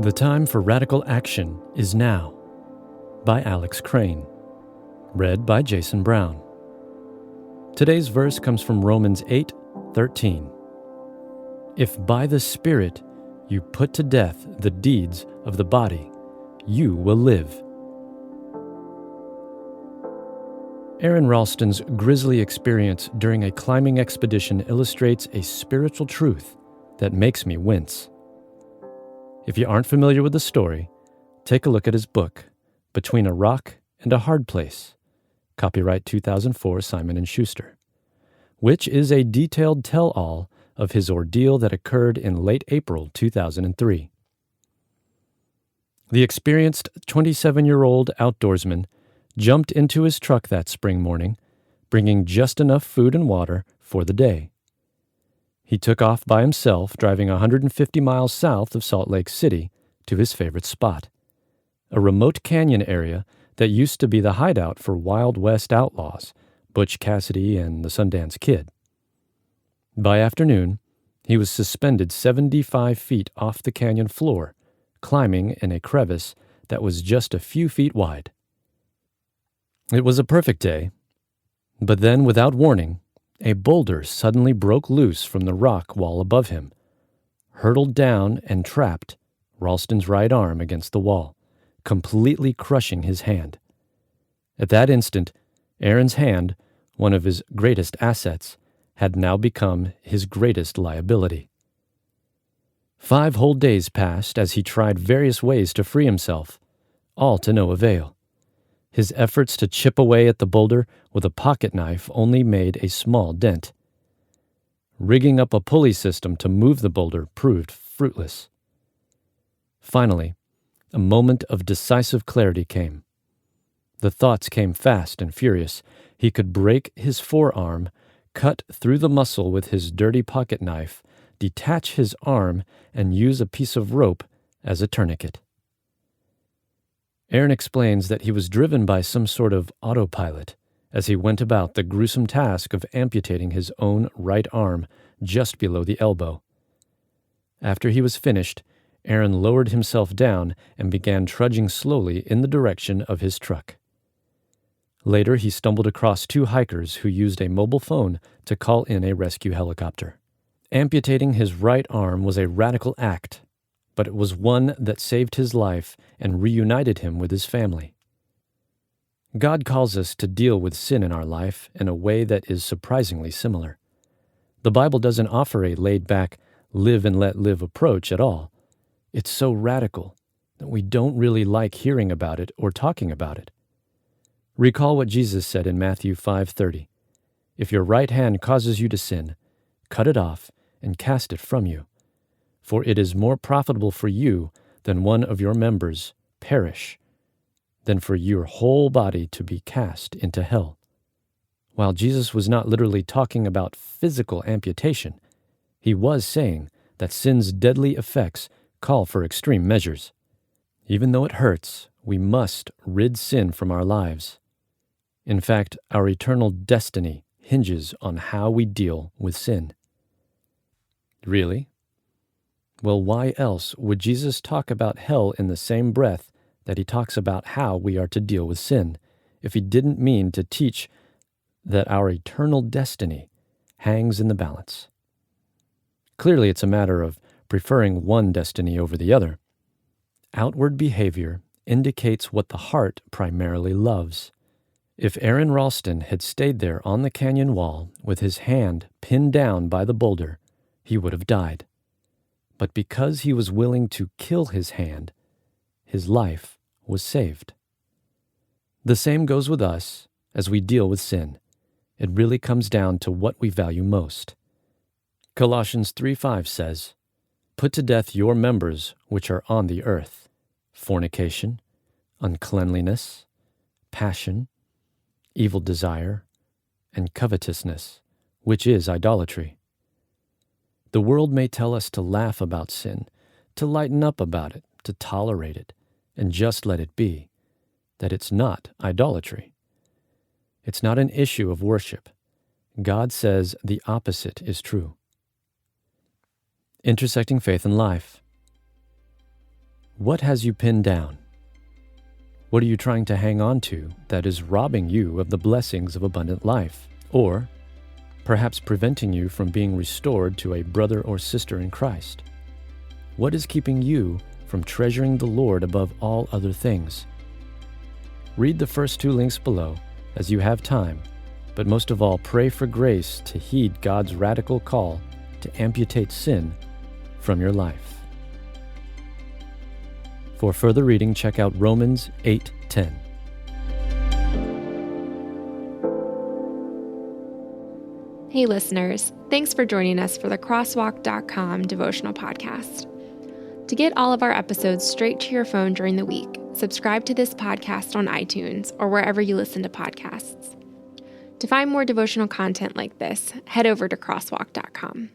The time for radical action is now, by Alex Crane. Read by Jason Brown. Today's verse comes from Romans 8:13. If by the Spirit you put to death the deeds of the body, you will live. Aron Ralston's grisly experience during a climbing expedition illustrates a spiritual truth that makes me wince. If you aren't familiar with the story, take a look at his book, Between a Rock and a Hard Place, copyright 2004 Simon & Schuster, which is a detailed tell-all of his ordeal that occurred in late April 2003. The experienced 27-year-old outdoorsman jumped into his truck that spring morning, bringing just enough food and water for the day. He took off by himself, driving 150 miles south of Salt Lake City to his favorite spot, a remote canyon area that used to be the hideout for Wild West outlaws, Butch Cassidy and the Sundance Kid. By afternoon, he was suspended 75 feet off the canyon floor, climbing in a crevice that was just a few feet wide. It was a perfect day, but then, without warning, a boulder suddenly broke loose from the rock wall above him, hurtled down and trapped Ralston's right arm against the wall, completely crushing his hand. At that instant, Aron's hand, one of his greatest assets, had now become his greatest liability. 5 whole days passed as he tried various ways to free himself, all to no avail. His efforts to chip away at the boulder with a pocket knife only made a small dent. Rigging up a pulley system to move the boulder proved fruitless. Finally, a moment of decisive clarity came. The thoughts came fast and furious. He could break his forearm, cut through the muscle with his dirty pocket knife, detach his arm, and use a piece of rope as a tourniquet. Aron explains that he was driven by some sort of autopilot as he went about the gruesome task of amputating his own right arm just below the elbow. After he was finished, Aron lowered himself down and began trudging slowly in the direction of his truck. Later, he stumbled across 2 hikers who used a mobile phone to call in a rescue helicopter. Amputating his right arm was a radical act, but it was one that saved his life and reunited him with his family. God calls us to deal with sin in our life in a way that is surprisingly similar. The Bible doesn't offer a laid-back, live and let live approach at all. It's so radical that we don't really like hearing about it or talking about it. Recall what Jesus said in Matthew 5:30. If your right hand causes you to sin, cut it off and cast it from you. For it is more profitable for you than one of your members perish, than for your whole body to be cast into hell. While Jesus was not literally talking about physical amputation, he was saying that sin's deadly effects call for extreme measures. Even though it hurts, we must rid sin from our lives. In fact, our eternal destiny hinges on how we deal with sin. Really? Well, why else would Jesus talk about hell in the same breath that he talks about how we are to deal with sin, if he didn't mean to teach that our eternal destiny hangs in the balance? Clearly, it's a matter of preferring one destiny over the other. Outward behavior indicates what the heart primarily loves. If Aron Ralston had stayed there on the canyon wall with his hand pinned down by the boulder, he would have died. But because he was willing to kill his hand, his life was saved. The same goes with us as we deal with sin. It really comes down to what we value most. Colossians 3:5 says, "Put to death your members which are on the earth, fornication, uncleanliness, passion, evil desire, and covetousness, which is idolatry." The world may tell us to laugh about sin, to lighten up about it, to tolerate it, and just let it be, that it's not idolatry. It's not an issue of worship. God says the opposite is true. Intersecting faith and life. What has you pinned down? What are you trying to hang on to that is robbing you of the blessings of abundant life, or perhaps preventing you from being restored to a brother or sister in Christ? What is keeping you from treasuring the Lord above all other things? Read the first 2 links below as you have time, but most of all, pray for grace to heed God's radical call to amputate sin from your life. For further reading, check out Romans 8:10. Hey listeners, thanks for joining us for the Crosswalk.com devotional podcast. To get all of our episodes straight to your phone during the week, subscribe to this podcast on iTunes or wherever you listen to podcasts. To find more devotional content like this, head over to Crosswalk.com.